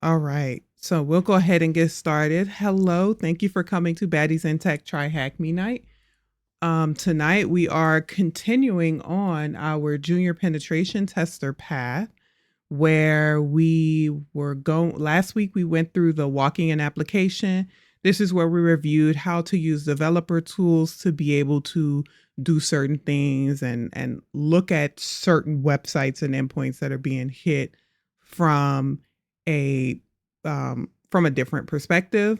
All right. So we'll go ahead and get started. Hello. Thank you for coming to Baddies and Tech TryHackMe Night. Tonight we are continuing on our junior penetration tester path where we were going last week. We went through the walking in application. This is where we reviewed how to use developer tools to be able to do certain things and look at certain websites and endpoints that are being hit from a from a different perspective.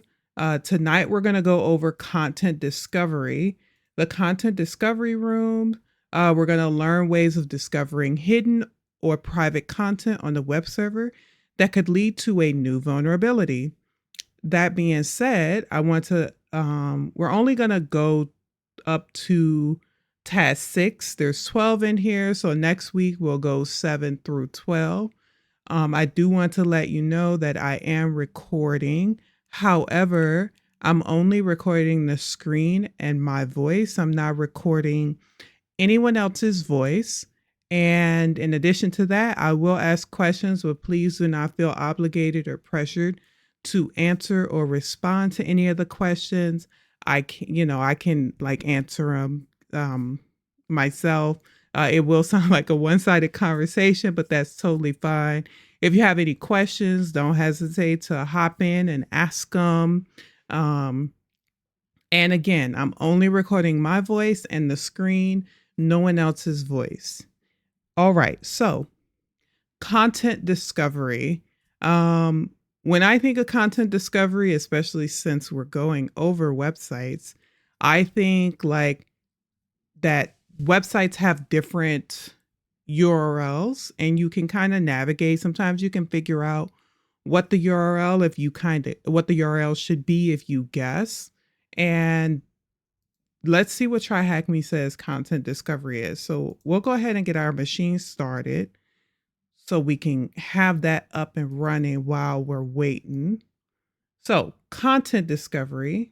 Tonight we're going to go over content discovery. The content discovery room. We're going to learn ways of discovering hidden or private content on the web server that could lead to a new vulnerability. That being said, we're only going to go up to task 6. There's 12 in here. So next week we'll go 7 through 12. I do want to let you know that I am recording. However, I'm only recording the screen and my voice. I'm not recording anyone else's voice. And in addition to that, I will ask questions, but please do not feel obligated or pressured to answer or respond to any of the questions. I can like answer them myself. It will sound like a one-sided conversation, but that's totally fine. If you have any questions, don't hesitate to hop in and ask them. And again, I'm only recording my voice and the screen, no one else's voice. All right, so content discovery. When I think of content discovery, especially since we're going over websites, I think like that websites have different URLs and you can kind of navigate. Sometimes you can figure out what the URL should be if you guess. And let's see what TryHackMe says content discovery is. So we'll go ahead and get our machine started so we can have that up and running while we're waiting. So content discovery.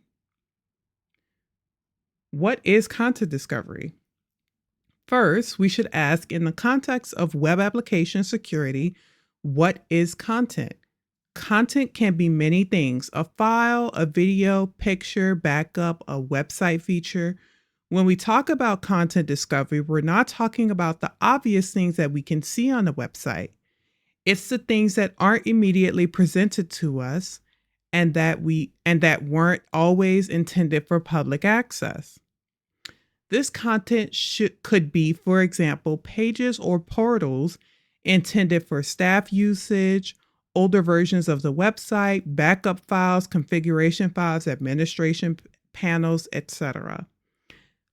What is content discovery? First, we should ask, in the context of web application security, what is content? Content can be many things: a file, a video, picture, backup, a website feature. When we talk about content discovery, we're not talking about the obvious things that we can see on the website. It's the things that aren't immediately presented to us and that weren't always intended for public access. This content could be, for example, pages or portals intended for staff usage, older versions of the website, backup files, configuration files, administration panels, etc.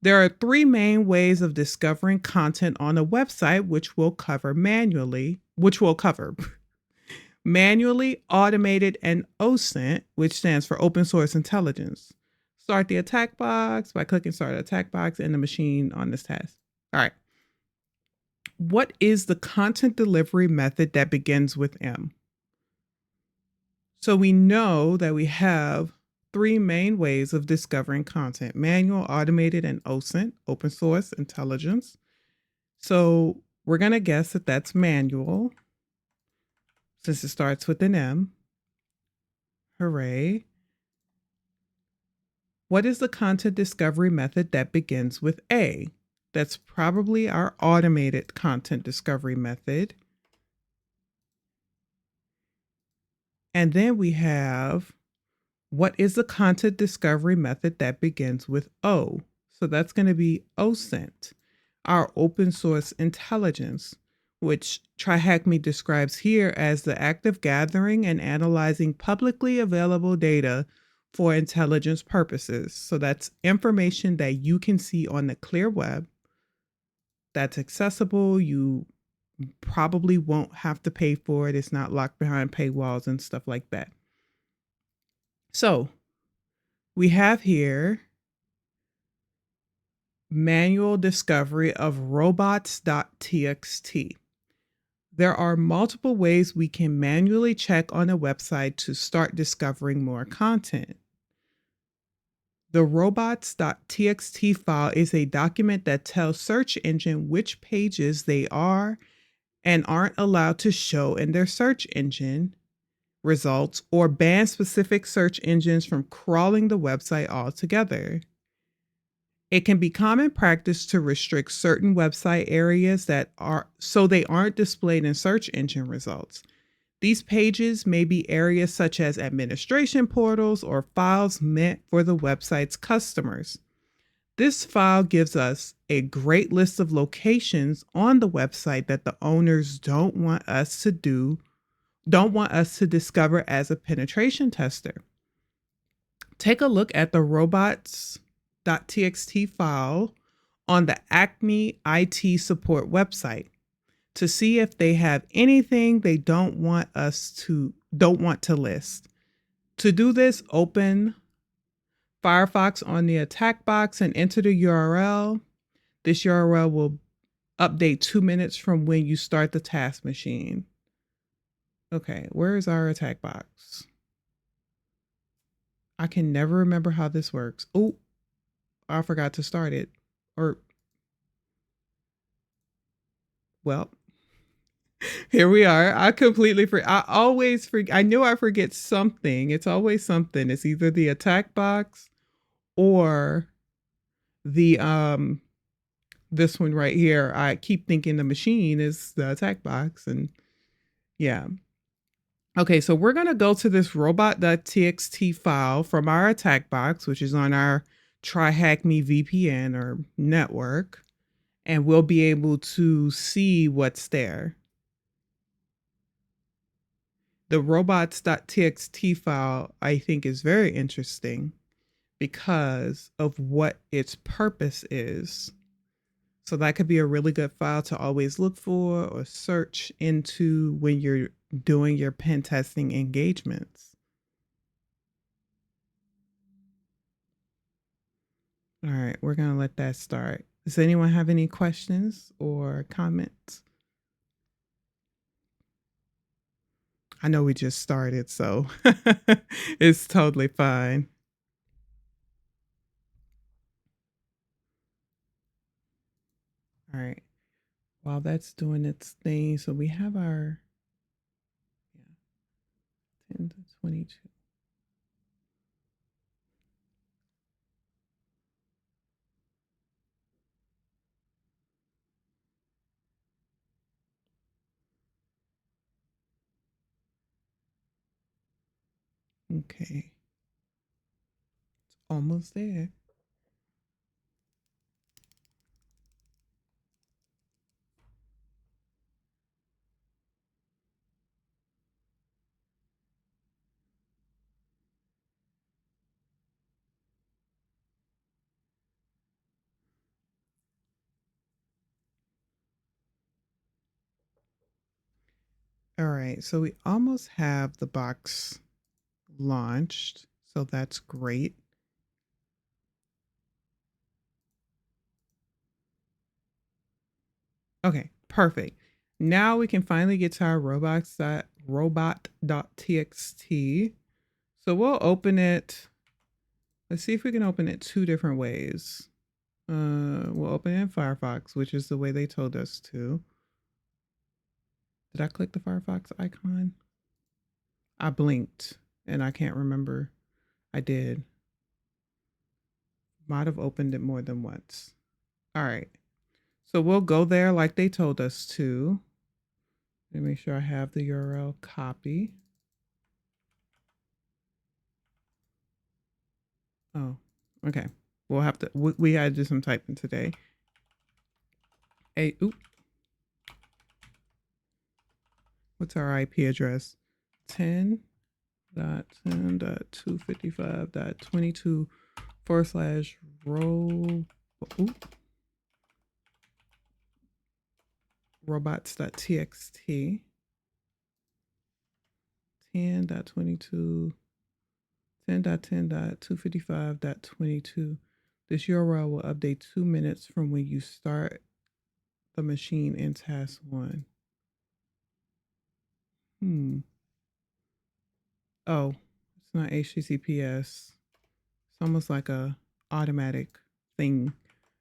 There are 3 main ways of discovering content on a website, which we'll cover manually, manually, automated, and OSINT, which stands for open source intelligence. Start the attack box by clicking start attack box in the machine on this task. All right. What is the content delivery method that begins with M? So we know that we have 3 main ways of discovering content: manual, automated, and OSINT, open source intelligence. So we're going to guess that that's manual since it starts with an M. Hooray. What is the content discovery method that begins with A? That's probably our automated content discovery method. And then we have, what is the content discovery method that begins with O? So that's going to be OSINT, our open source intelligence, which TryHackMe describes here as the act of gathering and analyzing publicly available data for intelligence purposes. So that's information that you can see on the clear web that's accessible. You probably won't have to pay for it. It's not locked behind paywalls and stuff like that. So we have here manual discovery of robots.txt. There are multiple ways we can manually check on a website to start discovering more content. The robots.txt file is a document that tells search engine which pages they are and aren't allowed to show in their search engine. results or ban specific search engines from crawling the website altogether. It can be common practice to restrict certain website areas that are so they aren't displayed in search engine results. These pages may be areas such as administration portals or files meant for the website's customers. This file gives us a great list of locations on the website that the owners don't want us to discover as a penetration tester. Take a look at the robots.txt file on the Acme IT support website to see if they have anything they don't want to list. To do this, open Firefox on the attack box and enter the URL. This URL will update 2 minutes from when you start the task machine. Okay, where is our attack box? I can never remember how this works. Oh, I forgot to start it. Well, here we are. I completely I knew I forget something. It's always something. It's either the attack box or the this one right here. I keep thinking the machine is the attack box, and yeah. Okay, so we're going to go to this robot.txt file from our attack box, which is on our TryHackMe VPN or network, and we'll be able to see what's there. The robots.txt file, I think, is very interesting because of what its purpose is. So that could be a really good file to always look for or search into when you're doing your pen testing engagements. All right, we're going to let that start. Does anyone have any questions or comments? I know we just started, so it's totally fine. All right. While that's doing its thing, so we have our 10 to 22. Okay. It's almost there. All right, so we almost have the box launched, so that's great. Okay, perfect. Now we can finally get to our robot.txt. So we'll open it. Let's see if we can open it 2 different ways. We'll open it in Firefox, which is the way they told us to. Did I click the Firefox icon? I blinked and I can't remember. I did. Might have opened it more than once. All right. So we'll go there like they told us to. Let me make sure I have the URL copy. Oh, okay. We'll have to, we had to do some typing today. What's our IP address? 10.10.255.22 robots.txt 10.10.255.22. This URL will update 2 minutes from when you start the machine in task 1. Oh, it's not HTTPS. It's almost like a automatic thing.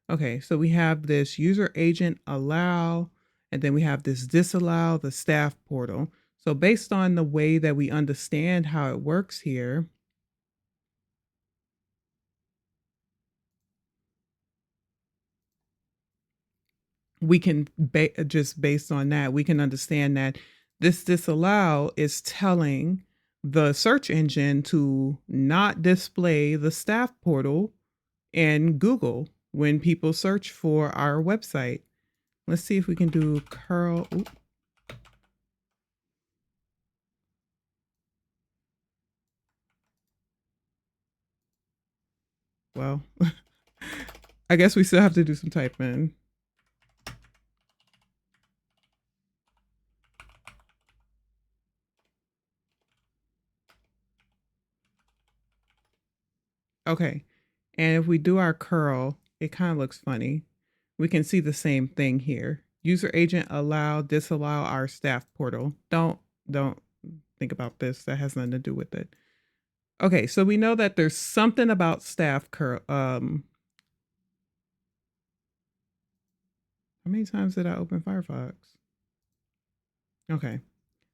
Okay, so we have this user agent allow, and then we have this disallow the staff portal. So based on the way that we understand how it works here, we can just based on that, we can understand that this disallow is telling the search engine to not display the staff portal in Google when people search for our website. Let's see if we can do curl. Ooh. Well, I guess we still have to do some typing. Okay. And if we do our curl, it kind of looks funny. We can see the same thing here. User agent allow, disallow our staff portal. Don't think about this. That has nothing to do with it. Okay, so we know that there's something about staff curl. How many times did I open Firefox? Okay.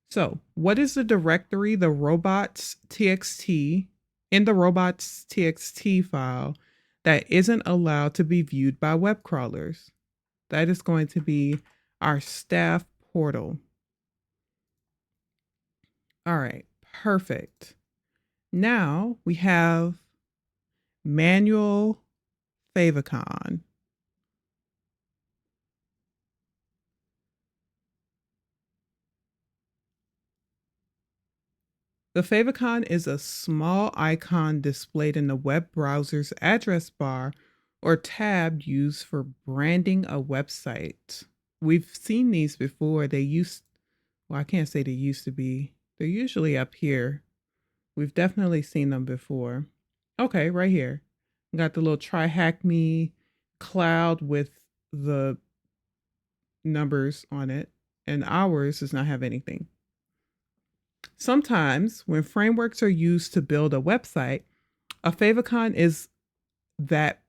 So what is the directory, the robots.txt, in the robots.txt file that isn't allowed to be viewed by web crawlers? That is going to be our staff portal. All right, perfect. Now we have manual favicon. The favicon is a small icon displayed in the web browser's address bar or tab used for branding a website. We've seen these before. Well, I can't say they used to be. They're usually up here. We've definitely seen them before. Okay, right here. Got the little TryHackMe cloud with the numbers on it, and ours does not have anything. Sometimes when frameworks are used to build a website, a favicon is that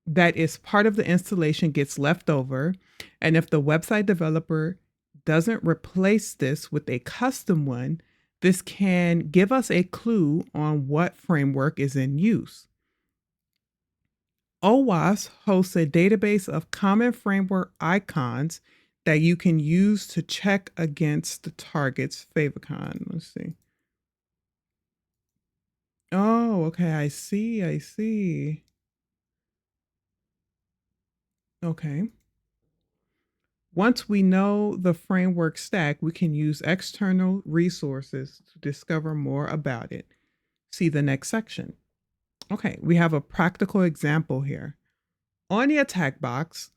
is part of the installation gets left over, and if the website developer doesn't replace this with a custom one, this can give us a clue on what framework is in use. OWASP hosts a database of common framework icons that you can use to check against the target's favicon. Let's see. Oh, okay. I see. Okay. Once we know the framework stack, we can use external resources to discover more about it. See the next section. Okay, we have a practical example here. On the attack box,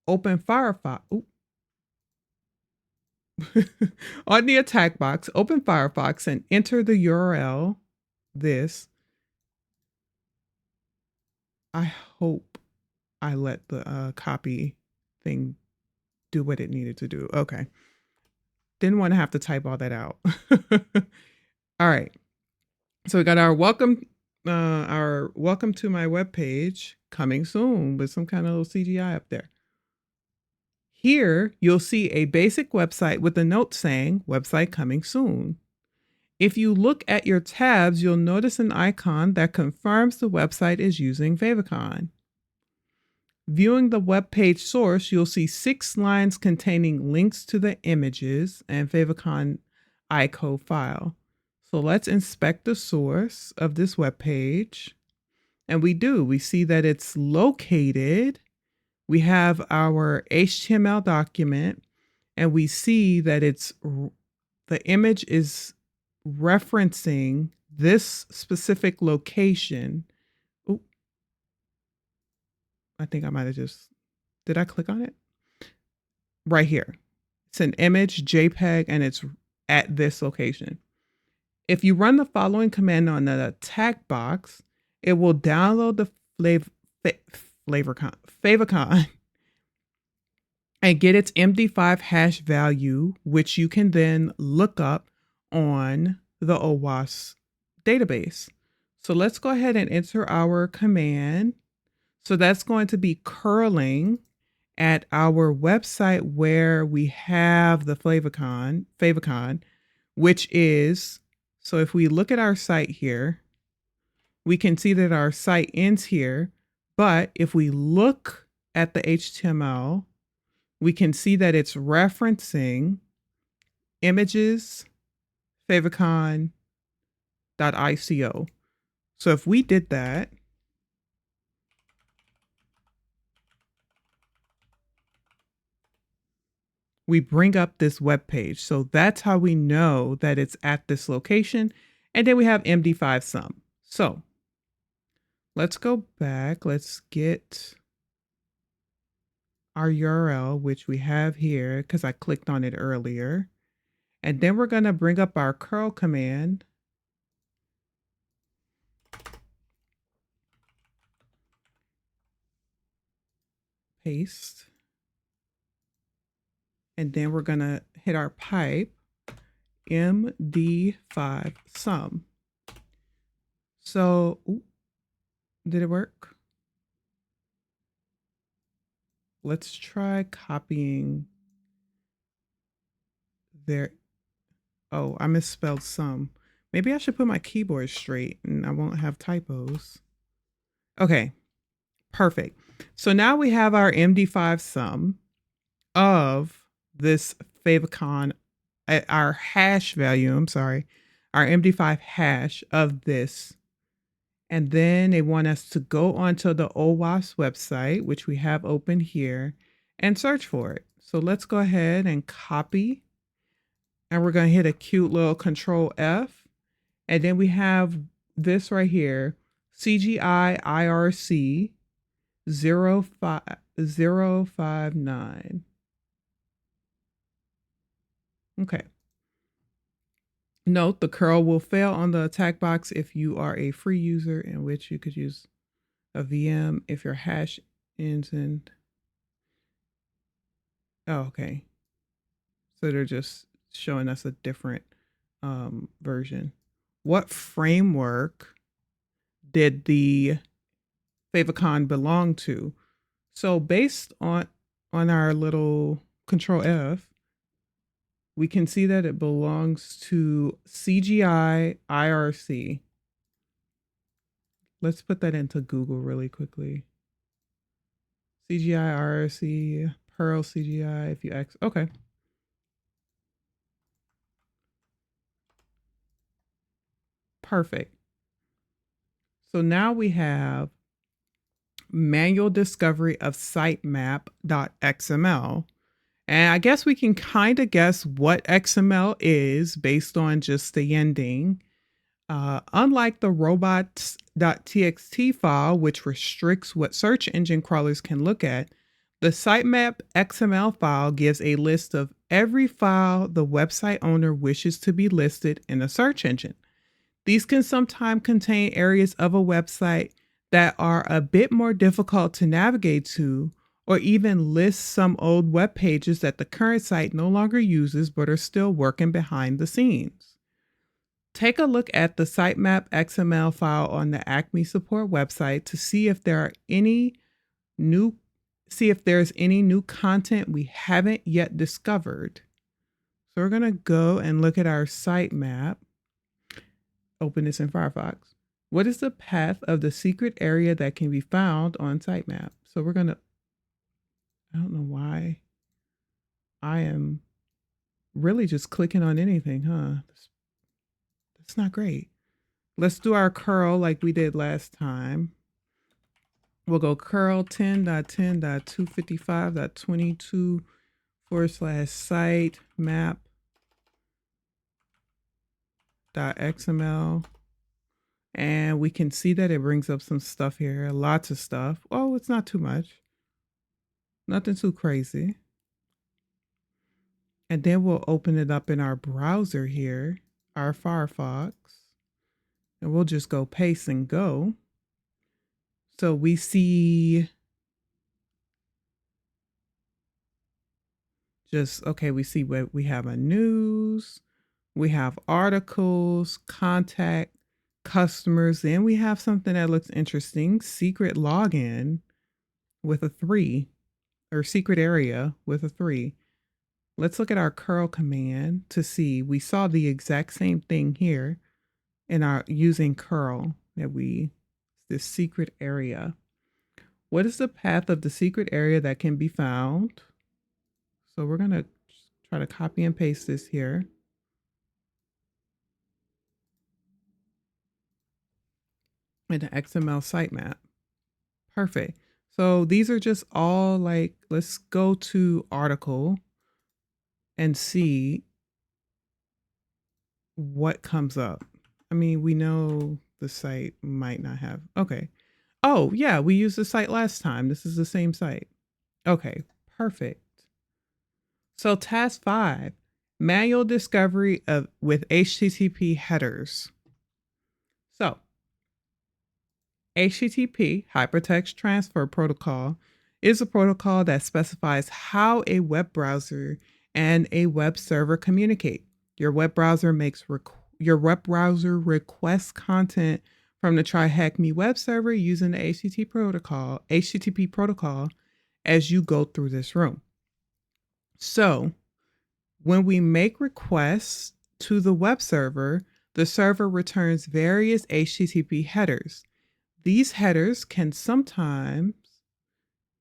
open Firefox. On the attack box, open Firefox and enter the URL. This. I hope I let the copy thing do what it needed to do. Okay. Didn't want to have to type all that out. All right. So we got our welcome to my webpage coming soon with some kind of little CGI up there. Here, you'll see a basic website with a note saying website coming soon. If you look at your tabs, you'll notice an icon that confirms the website is using favicon. Viewing the web page source, you'll see 6 lines containing links to the images and favicon ICO file. So let's inspect the source of this web page. And we see that it's located. We have our HTML document, and we see that the image is referencing this specific location. Oh, I think I might have did I click on it? Right here. It's an image, JPEG, and it's at this location. If you run the following command on the attack box, it will download the favicon and get its MD5 hash value, which you can then look up on the OWASP database. So let's go ahead and enter our command. So that's going to be curling, at our website where we have the favicon, which is, so if we look at our site here, we can see that our site ends here. But if we look at the HTML, we can see that it's referencing images favicon.ico. So if we did that, we bring up this web page. So that's how we know that it's at this location. And then we have MD5 sum. So let's go back. Let's get our URL, which we have here because I clicked on it earlier. And then we're going to bring up our curl command. Paste. And then we're going to hit our pipe, MD5 sum. So, did it work? Let's try copying there. Oh, I misspelled sum. Maybe I should put my keyboard straight and I won't have typos. Okay, perfect. So now we have our MD5 sum of this favicon, our hash value, our MD5 hash of this. And then they want us to go onto the OWASP website, which we have open here, and search for it. So let's go ahead and copy. And we're going to hit a cute little Control F. And then we have this right here, CGI IRC 05059. Okay. Note, the curl will fail on the attack box if you are a free user, in which you could use a VM if your hash ends in. Oh, okay. So they're just showing us a different version. What framework did the favicon belong to? So based on our little Control F, we can see that it belongs to CGI IRC. Let's put that into Google really quickly. CGI IRC, Perl CGI, if you X. Okay. Perfect. So now we have manual discovery of sitemap.xml. And I guess we can kind of guess what XML is based on just the ending. Unlike the robots.txt file, which restricts what search engine crawlers can look at, the sitemap XML file gives a list of every file the website owner wishes to be listed in a search engine. These can sometimes contain areas of a website that are a bit more difficult to navigate to, or even list some old web pages that the current site no longer uses but are still working behind the scenes. Take a look at the sitemap XML file on the Acme support website to see if there's any new content we haven't yet discovered. So we're going to go and look at our sitemap. Open this in Firefox. What is the path of the secret area that can be found on sitemap? So we're going to, I don't know why I am really just clicking on anything, huh? That's not great. Let's do our curl like we did last time. We'll go curl 10.10.255.22 /sitemap.xml. And we can see that it brings up some stuff here, lots of stuff. Oh, it's not too much. Nothing too crazy. And then we'll open it up in our browser here, our Firefox. And we'll just go paste and go. So we see we see what we have: a news, we have articles, contact, customers, then we have something that looks interesting, secret login with a 3 or secret area with a 3. Let's look at our curl command to see. We saw the exact same thing here in our using curl this secret area. What is the path of the secret area that can be found? So we're going to try to copy and paste this here. In an XML sitemap. Perfect. So these are just all like, let's go to article and see what comes up. I mean, we know the site might not have, okay. Oh yeah, we used the site last time. This is the same site. Okay, perfect. So task 5, manual discovery with HTTP headers. So HTTP, Hypertext Transfer Protocol, is a protocol that specifies how a web browser and a web server communicate. Your web browser requests content from the TryHackMe web server using the HTTP protocol as you go through this room. So when we make requests to the web server, the server returns various HTTP headers. These headers can sometimes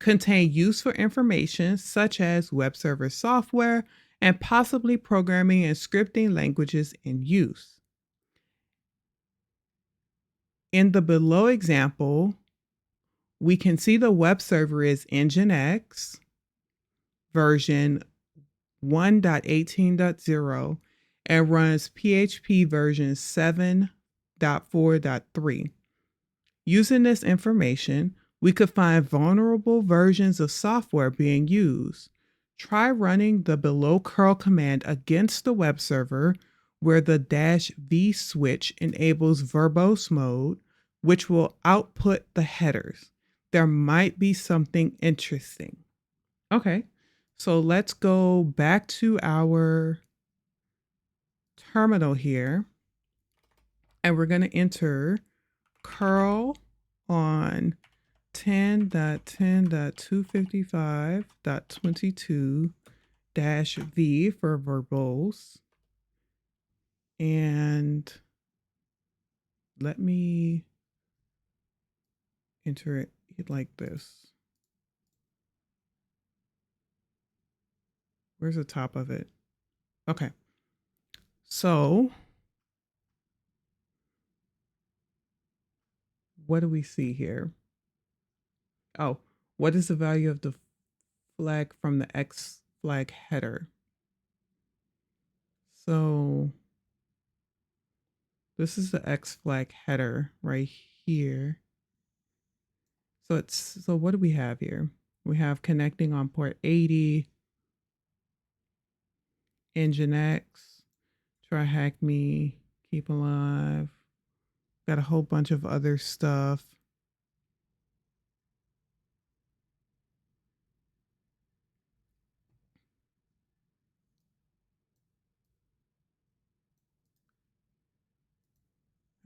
contain useful information such as web server software and possibly programming and scripting languages in use. In the below example, we can see the web server is Nginx version 1.18.0 and runs PHP version 7.4.3. Using this information, we could find vulnerable versions of software being used. Try running the below curl command against the web server where the -v switch enables verbose mode, which will output the headers. There might be something interesting. Okay, so let's go back to our terminal here, and we're going to enter curl on 10.10.255.22-v for verbose. And let me enter it like this. Where's the top of it? Okay. So what do we see here? Oh, what is the value of the flag from the X flag header? So this is the X flag header right here. So what do we have here? We have connecting on port 80, Nginx, TryHackMe, Keep Alive. Got a whole bunch of other stuff.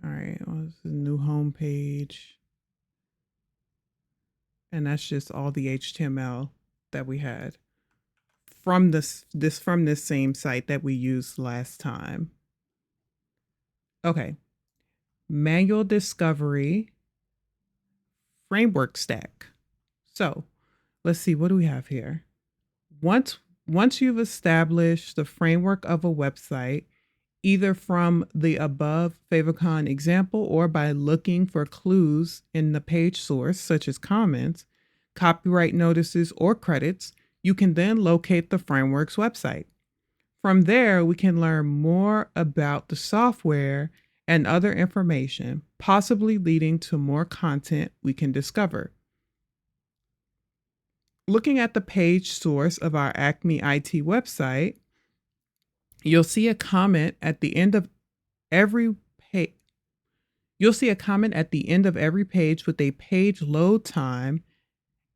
All right, well, this is a new home page. And that's just all the HTML that we had from this same site that we used last time. Okay. Manual discovery framework stack. So let's see, what do we have here? Once you've established the framework of a website, either from the above favicon example or by looking for clues in the page source, such as comments, copyright notices, or credits, you can then locate the framework's website. From there, we can learn more about the software and other information, possibly leading to more content we can discover. Looking at the page source of our Acme IT website, you'll see a comment at the end of every page. You'll see a comment at the end of every page with a page load time,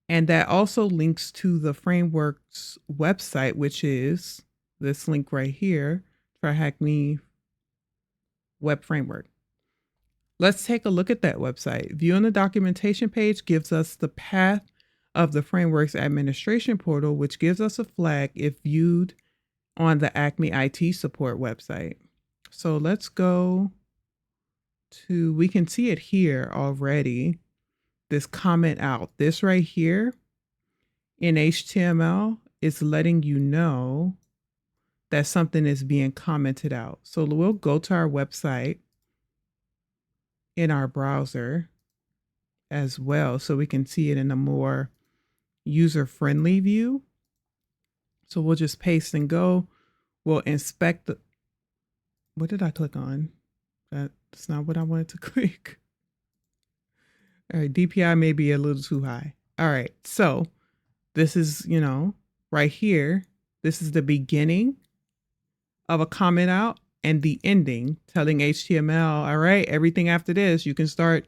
and that also links to the framework's website, which is this link right here, TryHackMe Web Framework. Let's take a look at that website. Viewing the documentation page gives us the path of the framework's administration portal, which gives us a flag if viewed on the Acme IT support website. So let's go to, we can see it here already, this comment out. This right here in HTML is letting you know that something is being commented out. So we'll go to our website in our browser as well so we can see it in a more user-friendly view. So we'll just paste and go. We'll inspect the, what did I click on? That's not what I wanted to click. All right, DPI may be a little too high. All right, so this is, right here, this is the beginning of a comment out and the ending telling HTML, all right, everything after this, you can start,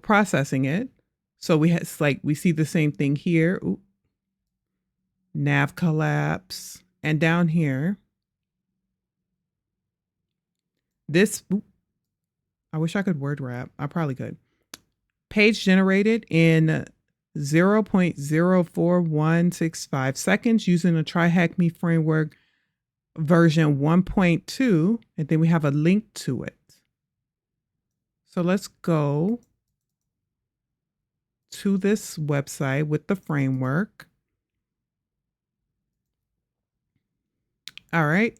processing it. So we see the same thing here. Ooh. Nav collapse. And down here, this, I wish I could word wrap. I probably could. Page generated in 0.04165 seconds using the TryHackMe framework version 1.2. And then we have a link to it. So let's go to this website with the framework. All right.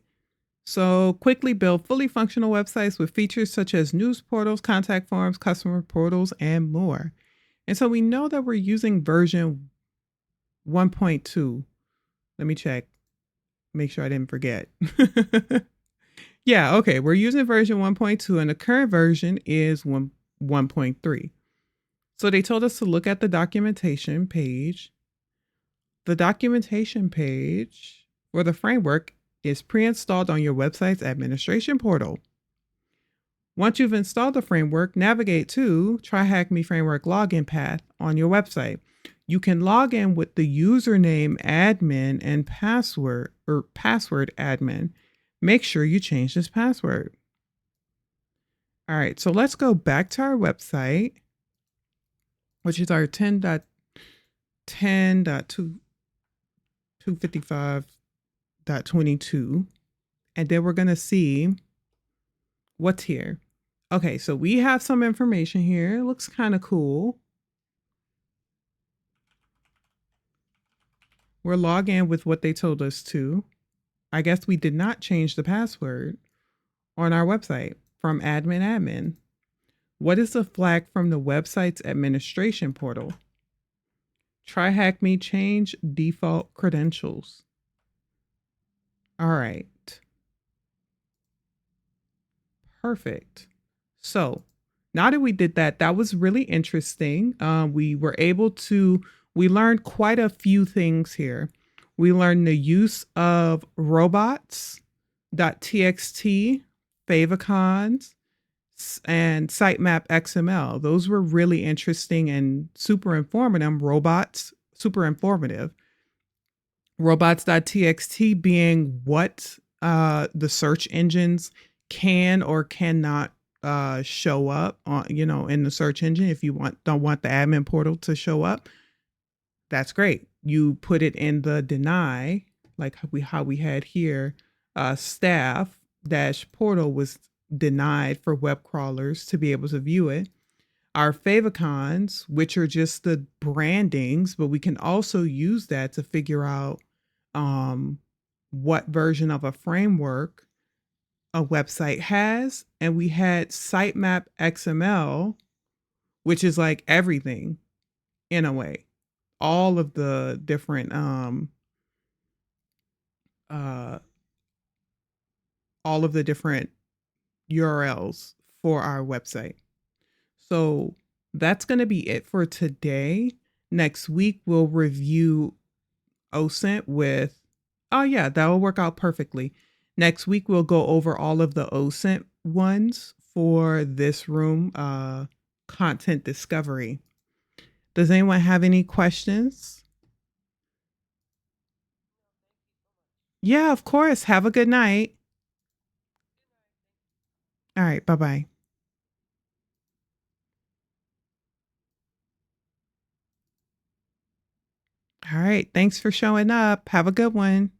So quickly build fully functional websites with features such as news portals, contact forms, customer portals, and more. And so we know that we're using version 1.2. Let me check. Make sure I didn't forget. Yeah, okay. We're using version 1.2 and the current version is 1.3. So they told us to look at the documentation page. The documentation page for the framework is pre-installed on your website's administration portal. Once you've installed the framework, navigate to TryHackMe framework login path on your website. You can log in with the username admin and password admin. Make sure you change this password. All right, so let's go back to our website, which is our 10.10.255.22. And then we're going to see what's here. Okay, so we have some information here. It looks kind of cool. We're logging in with what they told us to. I guess we did not change the password on our website from admin. What is the flag from the website's administration portal? TryHackMe change default credentials. All right. Perfect. So now that we did that, that was really interesting. We learned quite a few things here. We learned the use of robots.txt, favicons, and sitemap XML. Those were really interesting and super informative. Super informative. Robots.txt being what the search engines can or cannot show up on, in the search engine. If you don't want the admin portal to show up, that's great. You put it in the deny, like how we had here, staff dash portal was denied for web crawlers to be able to view it. Our favicons, which are just the brandings, but we can also use that to figure out what version of a framework a website has. And we had sitemap XML, which is like everything in a way. All of the different URLs for our website. So that's going to be it for today. Next week, we'll review OSINT with, oh yeah, that will work out perfectly. Next week, we'll go over all of the OSINT ones for this room content discovery. Does anyone have any questions? Yeah, of course. Have a good night. All right. Bye-bye. right. Thanks for showing up. Have a good one.